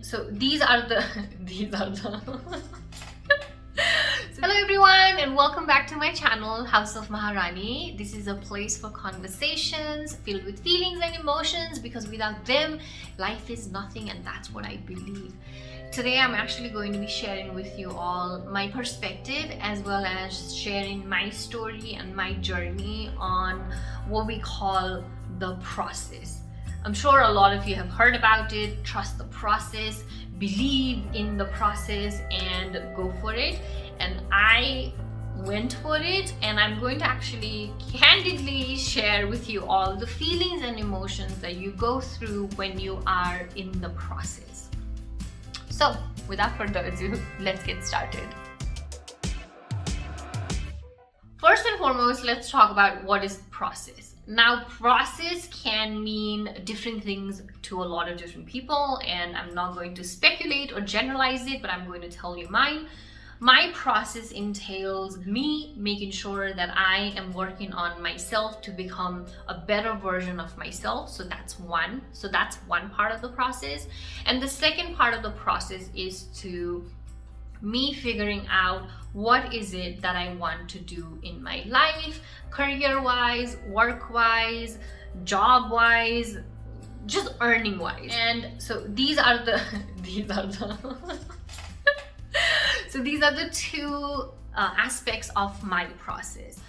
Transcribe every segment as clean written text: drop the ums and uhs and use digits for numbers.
So these are the Hello everyone and welcome back to my channel House of Maharani. This is a place for conversations filled with feelings and emotions, because without them life is nothing, and that's what I believe. Today I'm actually going to be sharing with you all my perspective, as well as sharing my story and my journey on what we call the process. I'm sure a lot of you have heard about it. Trust the process, believe in the process, and go for it. And I went for it, and I'm going to actually candidly share with you all the feelings and emotions that you go through when you are in the process. So without further ado, let's get started. First and foremost, let's talk about what is the process. Now, process can mean different things to a lot of different people, and I'm not going to speculate or generalize it, but I'm going to tell you mine. My process entails me making sure that I am working on myself to become a better version of myself. So that's one part of the process. And the second part of the process is to me figuring out what is it that I want to do in my life, career-wise, work-wise, job-wise, just earning-wise. And so these are the so these are the two aspects of my process.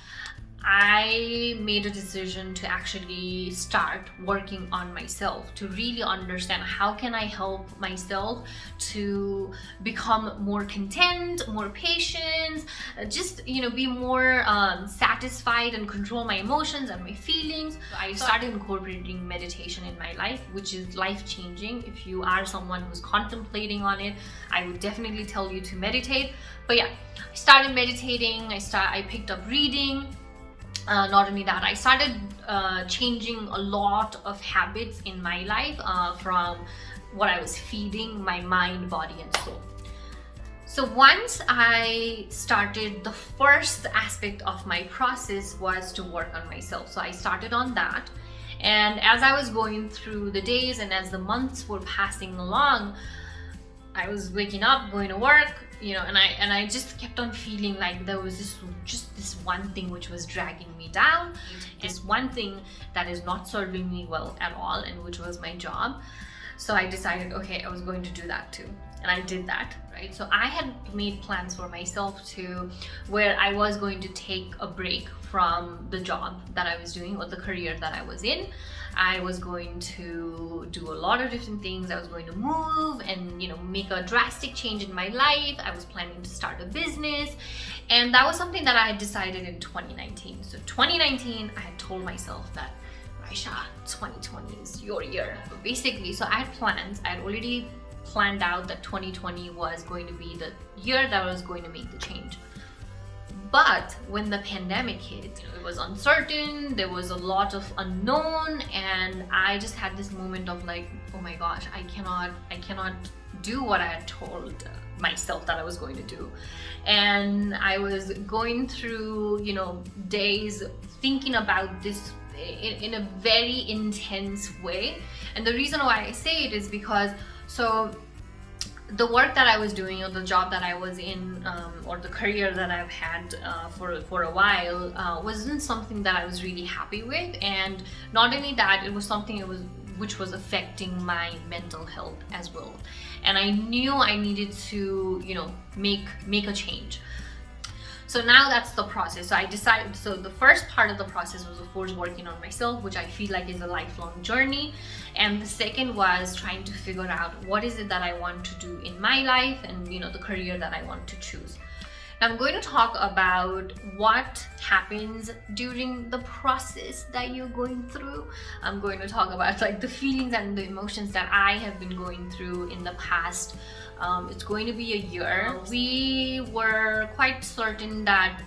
I made a decision to actually start working on myself, to really understand how can I help myself to become more content, more patient, just be more satisfied and control my emotions and my feelings. I started incorporating meditation in my life, which is life-changing. If you are someone who's contemplating on it, I would definitely tell you to meditate. But yeah, I started meditating. I picked up reading. Not only that, I started changing a lot of habits in my life from what I was feeding my mind, body, and soul. So once I started, the first aspect of my process was to work on myself. So I started on that. And as I was going through the days and as the months were passing along, I was waking up, going to work, and I just kept on feeling like there was this one thing which was dragging me down, this one thing that is not serving me well at all, and which was my job. So I decided, okay, I was going to do that too. And I did that, right? So I had made plans for myself to where I was going to take a break from the job that I was doing or the career that I was in. I was going to do a lot of different things. I was going to move and make a drastic change in my life. I was planning to start a business, and that was something that I had decided in 2019. So 2019, I had told myself that, Raisha, 2020 is your year. But basically, so I had plans. I had already planned out that 2020 was going to be the year that I was going to make the change. But when the pandemic hit, it was uncertain, there was a lot of unknown, and I just had this moment of like, oh my gosh, I cannot do what I had told myself that I was going to do. And I was going through, days thinking about this in a very intense way. And the reason why I say it is because, so the work that I was doing, or the job that I was in, or the career that I've had for a while, wasn't something that I was really happy with. And not only that, it was something which was affecting my mental health as well. And I knew I needed to, make a change. So now that's the process. So I decided, so the first part of the process was, of course, working on myself, which I feel like is a lifelong journey. And the second was trying to figure out what is it that I want to do in my life, and the career that I want to choose. Now I'm going to talk about what happens during the process that you're going through. I'm going to talk about the feelings and the emotions that I have been going through in the past. It's going to be a year. We were quite certain that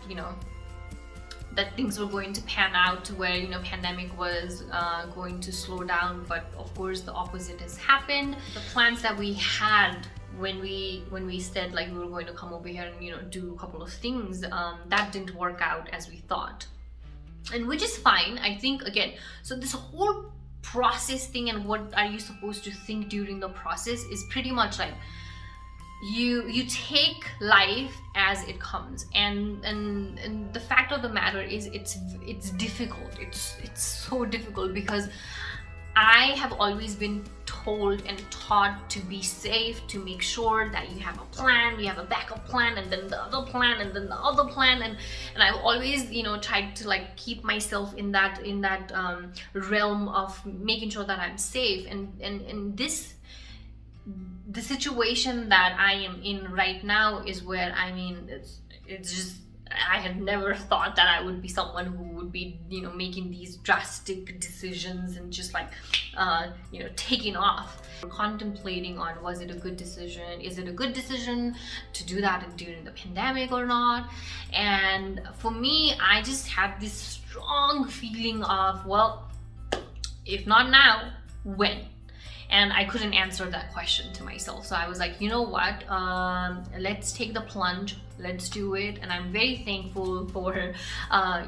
that things were going to pan out to where pandemic was going to slow down, but of course the opposite has happened. The plans that we had when we said we were going to come over here and do a couple of things, that didn't work out as we thought, and which is fine, I think. Again, so this whole process thing and what are you supposed to think during the process is pretty much like you take life as it comes, and the fact of the matter is it's difficult. It's so difficult because I have always been told and taught to be safe, to make sure that you have a plan, you have a backup plan, and then the other plan, and then the other plan, and I've always, you know, tried to like keep myself in that realm of making sure that I'm safe. And the situation that I am in right now is where, I mean, it's just, I had never thought that I would be someone who would be, you know, making these drastic decisions and just like, you know, taking off. Contemplating on, was it a good decision? Is it a good decision to do that during the pandemic or not? And for me, I just had this strong feeling of, well, if not now, when? And I couldn't answer that question to myself. So I was like, you know what, let's take the plunge, let's do it. And I'm very thankful for,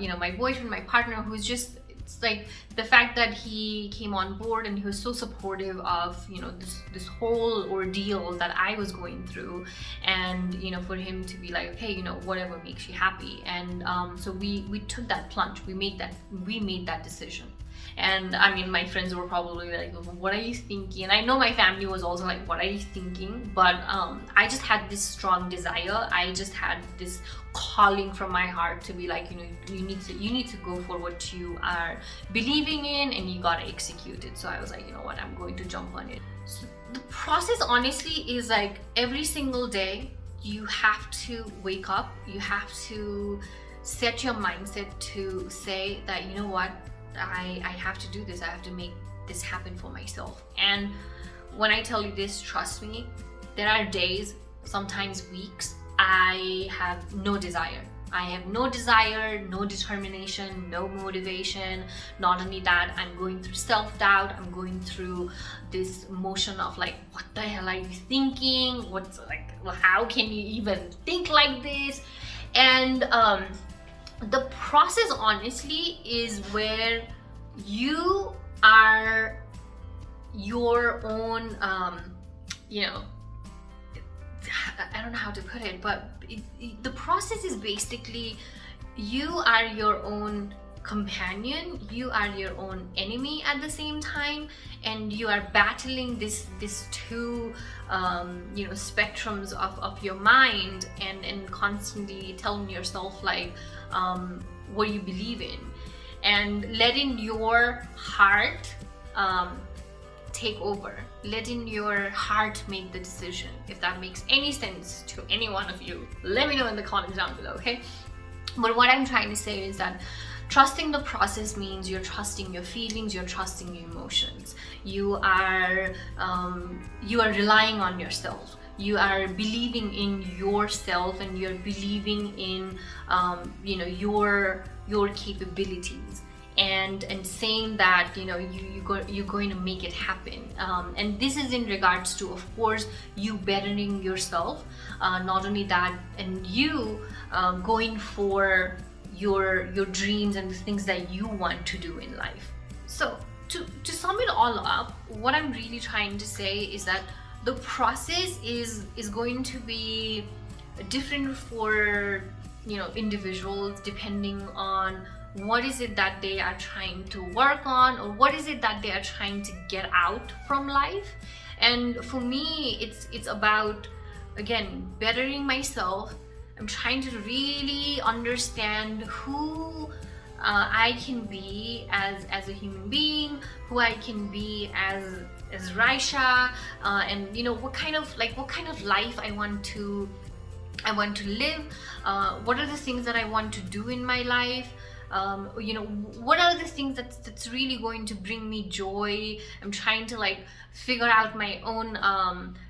you know, my boyfriend, my partner, who's just, it's like the fact that he came on board and he was so supportive of, you know, this whole ordeal that I was going through. And, you know, for him to be like, hey, you know, whatever makes you happy. And so we took that plunge, we made that decision. And I mean, my friends were probably like, what are you thinking? And I know my family was also like, what are you thinking? But I just had this strong desire. I just had this calling from my heart to be like, you know, you need to go for what you are believing in, and you gotta execute it. So I was like, you know what, I'm going to jump on it. So the process honestly is like every single day you have to wake up, you have to set your mindset to say that, you know what, I have to do this. I have to make this happen for myself. And when I tell you this, trust me, there are days, sometimes weeks, I have no desire. I have no desire, no determination, no motivation. Not only that, I'm going through self-doubt. I'm going through this motion of like, what the hell are you thinking? What's like, how can you even think like this? And the process honestly is where you are your own, you know, I don't know how to put it, but the process is basically you are your own companion, you are your own enemy at the same time, and you are battling this two you know, spectrums of your mind, and constantly telling yourself like what you believe in, and letting your heart take over, letting your heart make the decision. If that makes any sense to any one of you, let me know in the comments down below, okay? But what I'm trying to say is that trusting the process means you're trusting your feelings, you're trusting your emotions. You are relying on yourself. You are believing in yourself, and you're believing in you know, your capabilities, and saying that, you know, you're going to make it happen. And this is in regards to, of course, you bettering yourself. Not only that, and you going for your dreams and the things that you want to do in life. So to sum it all up, what I'm really trying to say is that the process is going to be different for, you know, individuals, depending on what is it that they are trying to work on, or what is it that they are trying to get out from life. And for me, it's about, again, bettering myself. I'm trying to really understand who I can be as a human being, who I can be as Raisha, and you know, what kind of life I want to live. What are the things that I want to do in my life? You know, what are the things that's really going to bring me joy? I'm trying to like figure out my own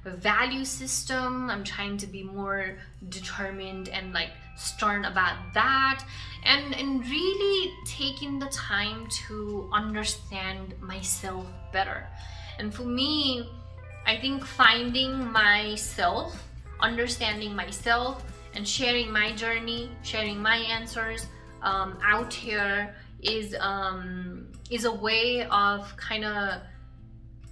value system. I'm trying to be more determined and like stern about that, and really taking the time to understand myself better. And for me, I think finding myself, understanding myself, and sharing my journey, sharing my answers out here is a way of kind of,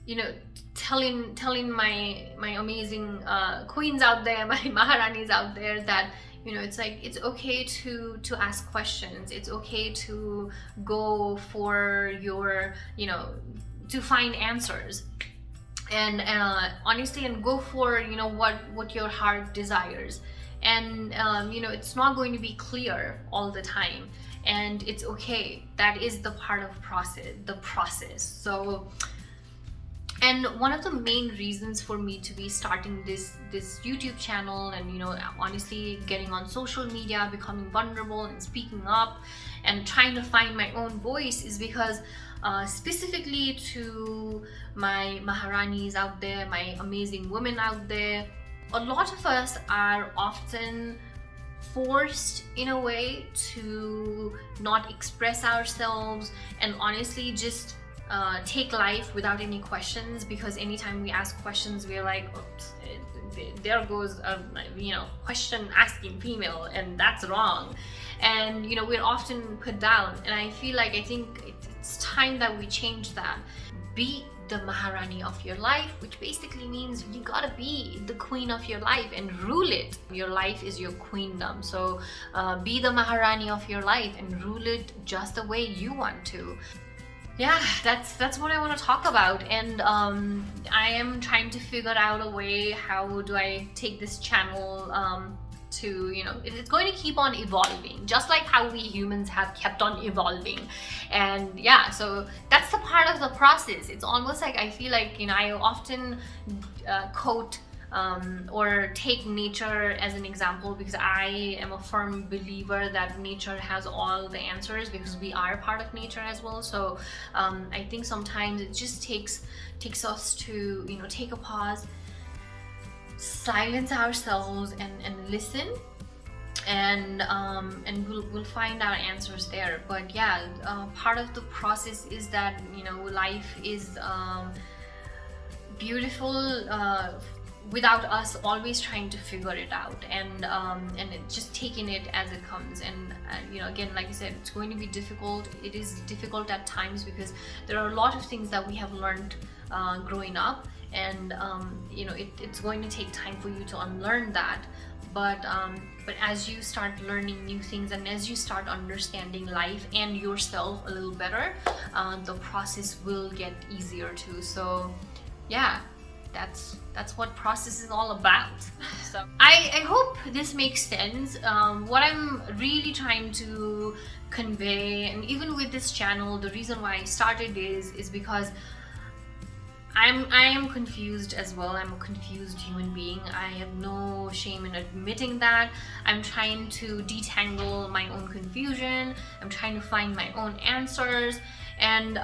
you know, telling my amazing queens out there, my Maharanis out there, that, you know, it's like, it's okay to ask questions. It's okay to go for your, you know, to find answers, and honestly, and go for, you know, what your heart desires. And you know, it's not going to be clear all the time, and it's okay. That is the part of the process. So, and one of the main reasons for me to be starting this YouTube channel, and, you know, honestly getting on social media, becoming vulnerable and speaking up and trying to find my own voice, is because specifically to my Maharanis out there, my amazing women out there, a lot of us are often forced in a way to not express ourselves, and honestly just take life without any questions, because anytime we ask questions, we're like, oops, there goes a, you know, question asking female, and that's wrong. And, you know, we're often put down, and I think it's time that we change that. Be the Maharani of your life, which basically means you gotta be the queen of your life and rule it. Your life is your queendom, so be the Maharani of your life and rule it just the way you want to. Yeah, that's what I want to talk about. And I am trying to figure out a way, how do I take this channel to, you know, it's going to keep on evolving, just like how we humans have kept on evolving. And yeah, so that's the part of the process. It's almost like, I feel like, you know, I often quote or take nature as an example, because I am a firm believer that nature has all the answers, because we are part of nature as well. So I think sometimes it just takes us to, you know, take a pause, silence ourselves, and listen, and we'll find our answers there. But yeah, part of the process is that, you know, life is beautiful without us always trying to figure it out, and just taking it as it comes. And you know, again, like I said, it's going to be difficult. It is difficult at times, because there are a lot of things that we have learned growing up, and you know, it's going to take time for you to unlearn that. But as you start learning new things, and as you start understanding life and yourself a little better, the process will get easier too. So yeah, that's what process is all about. So I hope this makes sense. What I'm really trying to convey, and even with this channel, the reason why I started is because I am confused as well. I'm a confused human being. I have no shame in admitting that. I'm trying to detangle my own confusion. I'm trying to find my own answers. And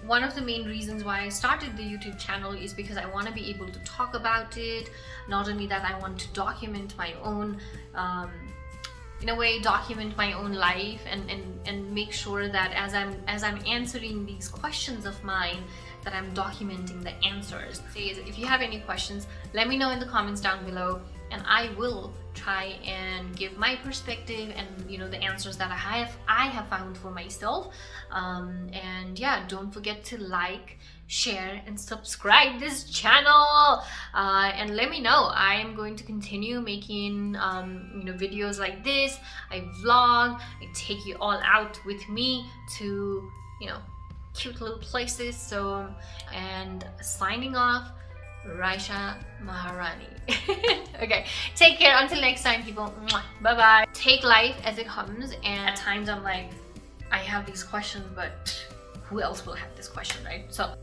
one of the main reasons why I started the YouTube channel is because I want to be able to talk about it. Not only that, I want to document my own, in a way, document my own life, and make sure that as I'm answering these questions of mine, that I'm documenting the answers. If you have any questions, let me know in the comments down below, and I will try and give my perspective and, you know, the answers that I have found for myself. And yeah, don't forget to like, share, and subscribe this channel, and let me know. I am going to continue making you know, videos like this. I vlog, I take you all out with me to, you know, cute little places. So, and signing off, Raisha Maharani. Okay, take care until next time, people. Bye bye. Take life as it comes, and at times I'm like, I have these questions, but who else will have this question, right? So